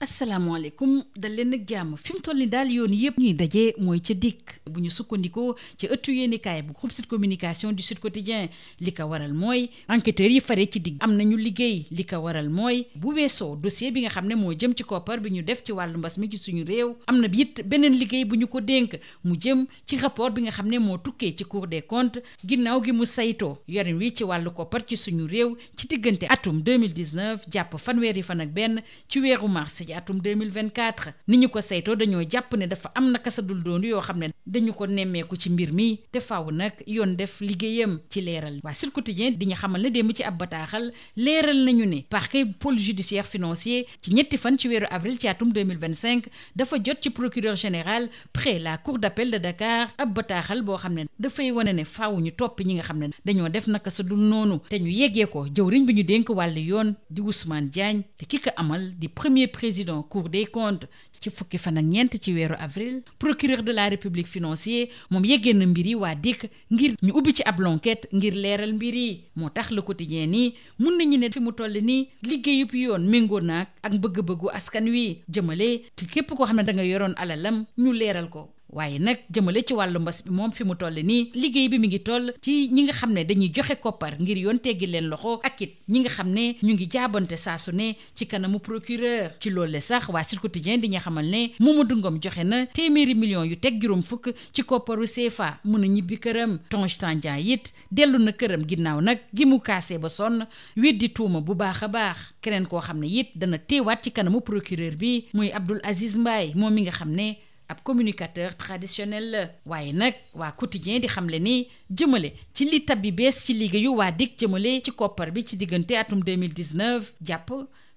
asalaamaaleykum dal leen ak jàmm fi mu toll ni daal yoon yëpp ñuy daje mooy ca dikk bu ñu sukkandikoo ci ëttu yéenekaay bu groupe Sud Communication du Sud Quotidien li ko waral mooy enquêteurs yi fare ci digg am nañu liggéey li ko waral mooy bu weesoo dossier bi nga xam ne moo jëm ci koppar bi ñu def ci wàllu mbas mi ci suñu réew am na it beneen liggéey bu ñu ko dénk mu jëm ci rapport bi nga xam ne moo tukkee ci Cour des comptes ginnaaw gi mu saytoo yorin wi ci wàllu koppar ci suñu réew ci diggante atum 2019 jàpp fanweeri fan ak benn ci weeru mars ci atum 2024 ni ñu ko saytoo dañoo jàpp ne dafa am naka sa dul doon yoo xam ne dañu ko nemmeeku ci mbir mi te faaw nag yoon def liggéeyam ci leeral waa Sud Quotidien di ñu xamal ne démb ci ab bataaxal leeral nañu ne parquet pôle judiciaire financier ci ñetti fan ci weeru avril ci atum 2025 dafa jot ci procureur général près la cour d'appel de Dakar ab bataaxal boo xam ne dafay wane ne faaw ñu topp ñi nga xam ne dañoo def naka sa dul noonu te ñu yeggee ko jëwriñ bi ñu dénk wàllu yoon di Ousmane Diagne te ki ko amal di premier président Cour des comptes ci fukki fan ak ñeent ci weeru avril procureur de la république financier moom yeggee na mbir yi waa dikk ngir ñu ubbi ci ab enquête ngir leeral mbir yi moo tax le quotidien nii mun nañu ne fi mu toll nii liggéeyub yoon méngoo naag ak bëgg-bëggu askan wi jëmale képp koo xam ne da nga yoroon alalam ñu leeral ko waaye nag jëmale ci wàllu mbas bi moom fi mu toll nii liggéey bi mi ngi toll ci ñi nga xam ne dañuy joxe koppar ngir yoon teggi leen loxo ak it ñi nga xam ne ñu ngi jaabante saa su ne ci kanamu procureur ci loolu le sax waa Sud Quotidien di ñu xamal ne Mamadou Ngom joxe na téeméeri millions yu teg juróom fukk ci kopparu CFA mun a ñibbi këram Tange Tandian it dellu na këram ginnaaw nag gi mu kaasee ba sonn weddi tuuma bu baax a baax keneen koo xam ne it dana teewaat ci kanamu procureur bi muy Abdoul Aziz Mbaye moom mi nga xam ne ab communicateur traditionnel la waaye nag waa quotidien di xamle ni jëmale ci li tab bi bees ci liggéeyu waa DIC jëmale ci koppar bi ci diggante atum 2019 jàpp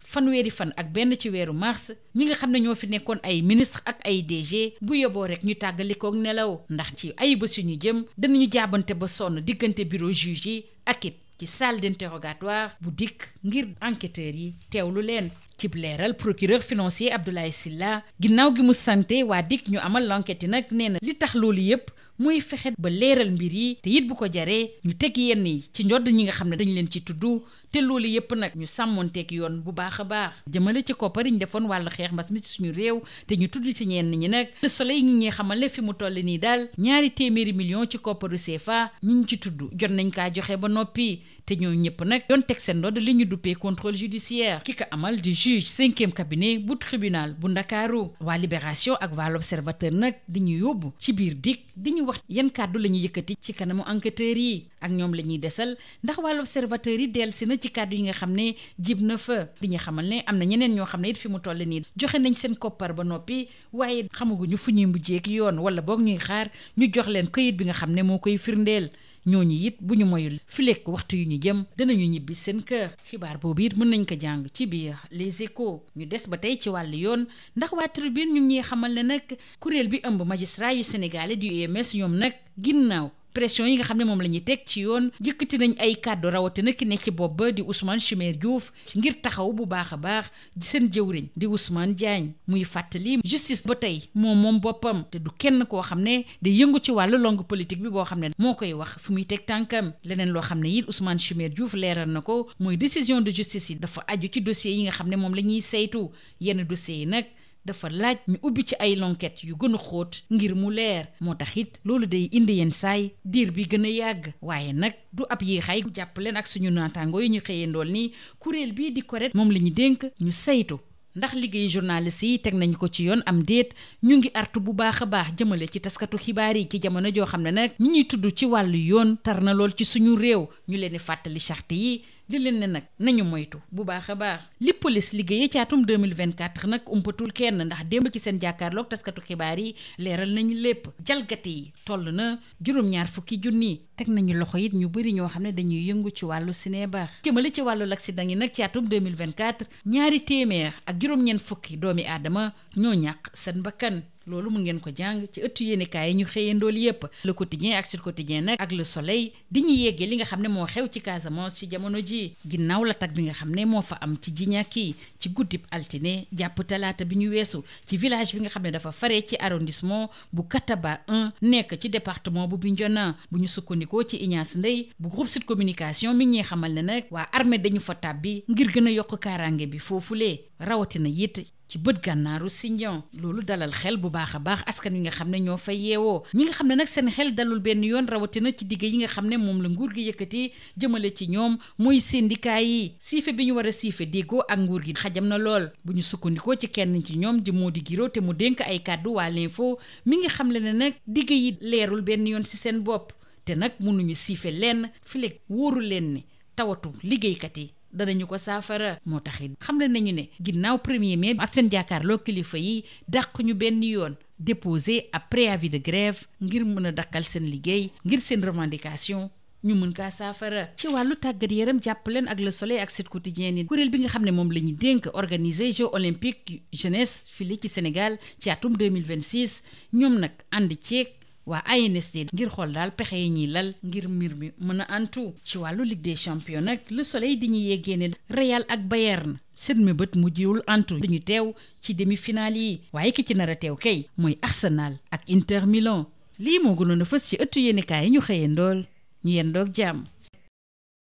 fanweeri fan ak benn ci weeru mars ñi nga xam ne ñoo fi nekkoon ay ministre ak ay DG bu yóbboo rek ñu tàggalikook nelaw ndax ci ay bés yu ñu jëm danañu jaabante ba sonn diggante bureau juge yi ak it ci salle d'interrogatoire bu DIC ngir enquêteurs yi teewlu leen ci leeral procureur financier Abdoulaye Sylla ginnaaw gi mu sante waa DIC ñu amal l'enquête yi nag nee na li tax loolu yépp muy fexe ba leeral mbir yi te it bu ko jaree ñu teg yenn yi ci njodd ñi nga xam ne dañ leen ci tudd te loolu yépp nag ñu sàmmonteeg yoon bu baax a baax jëmale ci koppar yi ñu defoon wàllu xeex mbas mi ci suñu réew te ñu tudd ci ñenn ñi nag Le Soleil ñu ñee xamal ne fi mu toll nii daal 2 téeméeri millions ci kopparu CFA ñi ñu ci tudd jot nañ kaa joxe ba noppi te ñoo ñëpp nag doon teg seen ndodd li ñu duppee contrôle judiciaire ki ko amal di juge 5e cabinet bu tribunal bu Ndakaaru waa Libération ak waa L'Observateur nag di ñu yóbbu ci biir DIC di ñu wax yan kàddu la ñuy yëkkati ci kanamu enquêteurs yi ak ñoom la ñuy desal ndax waa L'Observateur yi dellusi na ci kàddu yi nga xam ne jib na fa di ñu xamal ne am na ñeneen ñoo xam ne it fi mu toll nii joxe nañ seen koppar ba noppi waaye xamaguñu fu ñuy mujjeek yoon wala boog ñuy xaar ñu jox leen këyit bi nga xam ne moo koy firndeel ñooñu it bu ñu moyul fileek waxtu yu ñu jëm danañu ñibbi seen kër xibaar boobu it mën nañ ko jàng ci biir Les Échos ñu des ba tey ci wàllu yoon ndax waa Tribune ñu ngi xamal ne nag kuréel bi ëmb magistrat yu sénégalais du UMS ñoom nag ginnaaw pression yi nga xam ne moom la ñuy teg ci yoon yëkkati nañ ay kàddu rawatina ki nekk ci bopp ba di Ousmane Chimère Diouf ngir taxaw bu baax a baax seen jëwriñ di Ousmane Diagne muy fàttali justice ba tey moom boppam te du kenn koo xam ne day yëngu ci wàllu langue politique bi boo xam ne moo koy wax fu muy teg tànkam leneen loo xam ne it Ousmane Chimère Diouf leeral na ko mooy décision de justice yi dafa aju ci dossiers yi nga xam ne moom la ñuy saytu yenn dossiers yi nag dafa laaj ñu ubbi ci ay enquête yu gën a xóot ngir mu leer moo tax it loolu day indi yenn saay diir bi gën a yàgg waaye nag du ab yéexaay jàpp leen ak suñu naataangoo yi ñu xëyee ndool ni kuréel bii di CORED moom la ñu dénk ñu saytu ndax liggéey journaliste yi teg nañu ko ci yoon am déet ñu ngi artu bu baax a baax jëmale ci taskatu xibaar yi ci jamono joo xam ne nag ñi ñuy tudd ci wàllu yoon tar na lool ci suñu réew ñu leen di fàttali charte yi di leen ne nag nañu moytu bu baax a baax li police liggéeyee ci atum 2024 nag umpatul kenn ndax démb ci seen jàkkaarloog taskatu xibaar yi leeral nañu lépp jalgati yi toll na juróom-ñaar fukki junni teg nañu loxo it ñu bëri ñoo xam ne dañuy yëngu ci wàllu cinébar jëmale ci wàllu l'accident yi nag ci atum 2024 2 téeméer ak juróom-ñeent fukki doomi aadama ñoo ñàkk seen bakkan loolu mu ngeen ko jàng ci ëttu yéenekaay yi ñu xëyandool yépp Le Quotidien ak Sud Quotidien nag ak Le Soleil di ñu yeggee li nga xam ne moo xew ci Casamance ci jamono ji ginnaaw la tag bi nga xam ne moo fa am ci Djignaki ci guddib altine jàpp talaata bi ñu weesu ci village bi nga xam ne dafa fare ci arrondissement bu Kataba 1 nekk ci département bu Bignona bu ñu sukkandikoo ci Ignace Ndeye bu groupe Sud Communication mi ngi ñuy xamal ne nag waa armée dañu fa tàbbi ngir gën a yokk kaaraange bi foofulee rawatina it ci bët gànnaaru Sindian loolu dalal xel bu baax a baax askan wi nga xam ne ñoo fa yeewoo ñi nga xam ne nag seen xel dalul benn yoon rawatina ci digg yi nga xam ne moom la nguur gi yëkkati jëmale ci ñoom muy syndicat yi siife bi ñu war a siife déggoo ak nguur gi xajam na lool bu ñu sukkandikoo ci kenn ci ñoom di Mody Guiro te mu dénk ay kàddu waa l'info mi ngi xam le ne nag digg yi leerul benn yoon ci seen bopp te nag mënuñu siife lenn fileeg wóoru leen ni tawatu liggéeykat yi danañu ko saafara moo tax it xam le nañu ne ginnaaw 1er mai ak seen jàkkaarloo kilifa yi dàq ñu benn yoon déposer ab préavis de grève ngir mën a dakkal seen liggéey ngir seen revendication ñu mën kaa saafara. ci wàllu tàggat yaram jàpp leen ak Le Soleil ak Sud Quotidien ni kuréel bi nga xam ne moom la ñu dénk organiser Jeux olympiques jeunesse fii ci Sénégal ci atum 2026 ñoom nag ànd ceeg waa ANSD ngir xool daal pexe yi ñuy lal ngir mbir mi mën a antu. ci wàllu Ligue des champions nag Le Soleil di ñu yeggee ne Real ak Bayern seen mébét mujjul antu dañu teew ci demi-finale yi waaye ki ci nar a teew kay mooy Arsenal ak Inter Milan. lii moo gënoon a fës ci ëttu yéenekaay yi ñu xëyee ndool ñu yendoog jàmm.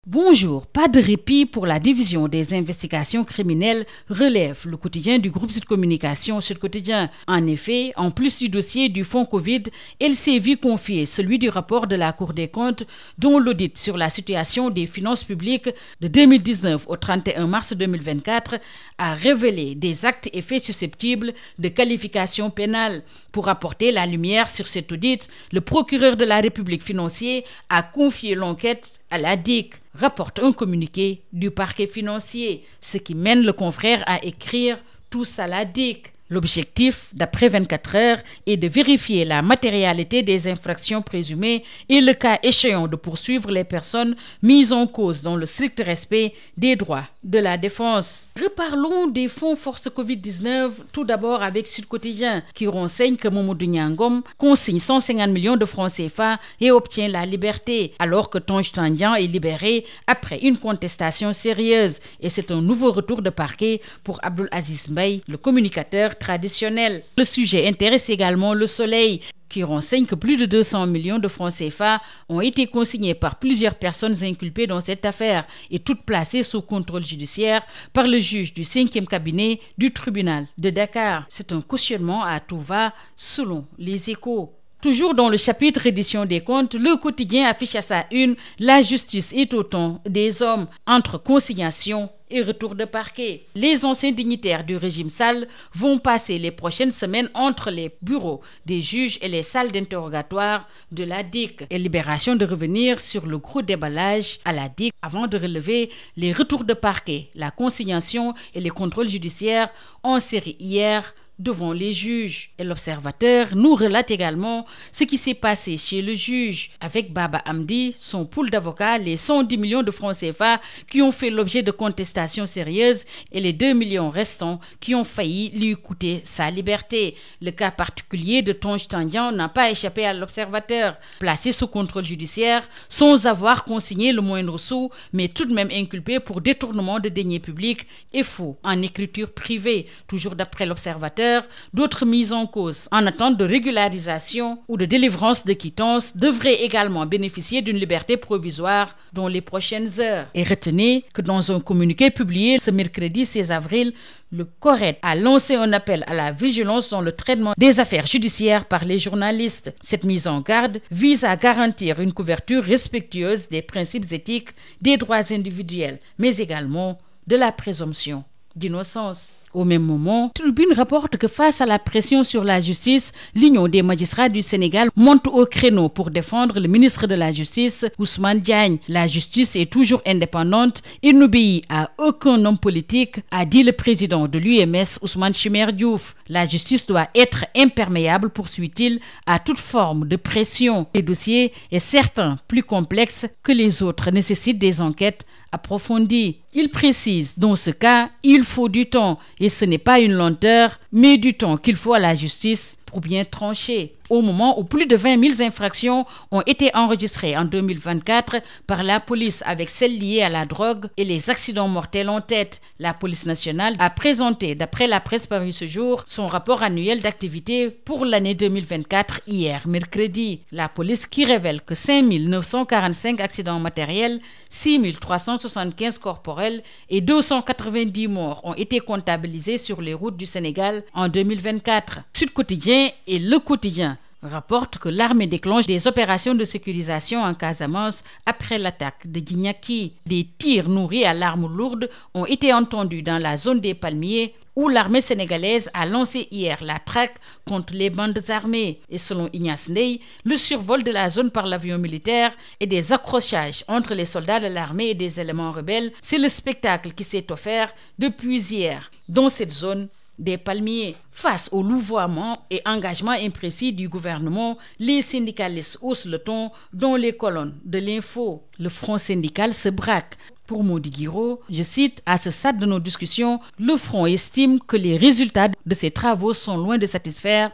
Bonjour, pas de répit pour la division des investigations criminelles, relève le quotidien du groupe Sud Communication Sud Quotidien. En effet, en plus du dossier du fonds Covid, elle s'est vue confier celui du rapport de la Cour des comptes dont l'audit sur la situation des finances publiques de 2019 au 31 mars 2024 a révélé des actes et faits susceptibles de qualification pénale. Pour apporter la lumière sur cet audit, le procureur de la République financier a confié l'enquête à la DIC, rapporte un communiqué du parquet financier, ce qui mène le confrère à écrire tous à la DIC. L'objectif, d'après 24 heures, est de vérifier la matérialité des infractions présumées et le cas échéant de poursuivre les personnes mises en cause dans le strict respect des droits de la défense. Reparlons des fonds force Covid-19, tout d'abord avec Sud Quotidien, qui renseigne que Mamadou Niangom consigne 150 millions de francs CFA et obtient la liberté, alors que Tange Tandian est libéré après une contestation sérieuse. Et c'est un nouveau retour de parquet pour Abdoul Aziz Mbaye, le communicateur traditionnel. Le sujet intéresse également Le Soleil, qui renseigne que plus de 200 millions de francs CFA ont été consignés par plusieurs personnes inculpées dans cette affaire et toutes placées sous contrôle judiciaire par le juge du 5e cabinet du tribunal de Dakar. C'est un cautionnement à tout va selon Les Échos. Toujours dans le chapitre reddition des comptes, le quotidien affiche à sa une « La justice est au temps des hommes » entre consignation et retour de parquet. Les anciens dignitaires du régime Sall vont passer les prochaines semaines entre les bureaux des juges et les salles d'interrogatoire de la DIC. Et libération de revenir sur le gros déballage à la DIC avant de relever les retours de parquet, la consignation et les contrôles judiciaires en série hier devant les juges. Et l'Observateur nous relate également ce qui s'est passé chez le juge avec Baba Hamdi, son pool d'avocats, les 110 millions de francs CFA qui ont fait l'objet de contestations sérieuses et les 2 millions restants qui ont failli lui coûter sa liberté. Le cas particulier de Tange Tandian n'a pas échappé à l'Observateur. Placé sous contrôle judiciaire sans avoir consigné le moindre sou, mais tout de même inculpé pour détournement de deniers publics et faux en écriture privée. Toujours d'après l'Observateur, d'autres mises en cause en attente de régularisation ou de délivrance de quittance devraient également bénéficier d'une liberté provisoire dans les prochaines heures. Et retenez que dans un communiqué publié ce mercredi 16 avril, le CORED a lancé un appel à la vigilance dans le traitement des affaires judiciaires par les journalistes. Cette mise en garde vise à garantir une couverture respectueuse des principes éthiques, des droits individuels, mais également de la présomption d'innocence. Au même moment, Tribune rapporte que face à la pression sur la justice, l'Union des magistrats du Sénégal monte au créneau pour défendre le ministre de la Justice, Ousmane Diagne. La justice est toujours indépendante et n'obéit à aucun homme politique, a dit le président de l'UMS, Ousmane Chimère Diouf. La justice doit être imperméable, poursuit-il, à toute forme de pression. Les dossiers, et certains plus complexes que les autres, nécessitent des enquêtes approfondies. Il précise, dans ce cas, il faut du temps, et ce n'est pas une lenteur, mais du temps qu'il faut à la justice pour bien trancher. au moment où plus de 20 000 infractions ont été enregistrées en 2024 par la police, avec celles liées à la drogue et les accidents mortels en tête. La police nationale a présenté, d'après la presse parue ce jour, son rapport annuel d'activité pour l'année 2024 hier, mercredi. La police qui révèle que 5 945 accidents matériels, 6 375 corporels et 290 morts ont été comptabilisés sur les routes du Sénégal en 2024. Sud Quotidien et Le Quotidien rapportent que l'armée déclenche des opérations de sécurisation en Casamance après l'attaque de Djignaki. Des tirs nourris à l'arme lourde ont été entendus dans la zone des Palmiers, où l'armée sénégalaise a lancé hier la traque contre les bandes armées. Et selon Ignace Ndeye, le survol de la zone par l'avion militaire et des accrochages entre les soldats de l'armée et des éléments rebelles, c'est le spectacle qui s'est offert depuis hier dans cette zone des Palmiers. Face au louvoiement et engagement imprécis du gouvernement, les syndicalistes haussent le ton dans les colonnes de l'Info. Le front syndical se braque. Pour Mody Guiraud, je cite, « À ce stade de nos discussions, le front estime que les résultats de ces travaux sont loin de satisfaire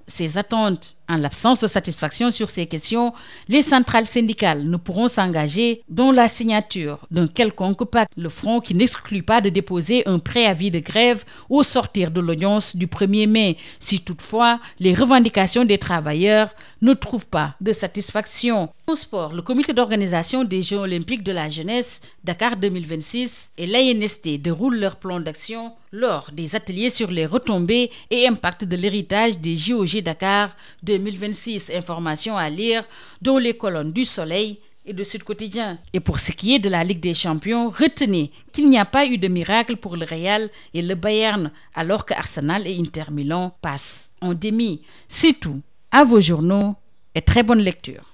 ses attentes. En l'absence de satisfaction sur ces questions, les centrales syndicales ne pourront s'engager dans la signature d'un quelconque pacte. Le front qui n'exclut pas de déposer un préavis de grève au sortir de l'audience du 1er mai, si toutefois les revendications des travailleurs ne trouvent pas de satisfaction. Au sport, le comité d'organisation des Jeux olympiques de la jeunesse Dakar 2026 et l'ANSD déroulent leur plan d'action lors des ateliers sur les retombées et impacts de l'héritage des JOG Dakar 2026. Information à lire dans les colonnes du Soleil et de Sud Quotidien. Et pour ce qui est de la Ligue des Champions, retenez qu'il n'y a pas eu de miracle pour le Real et le Bayern, alors que Arsenal et Inter Milan passent en demi. C'est tout. À vos journaux et très bonne lecture.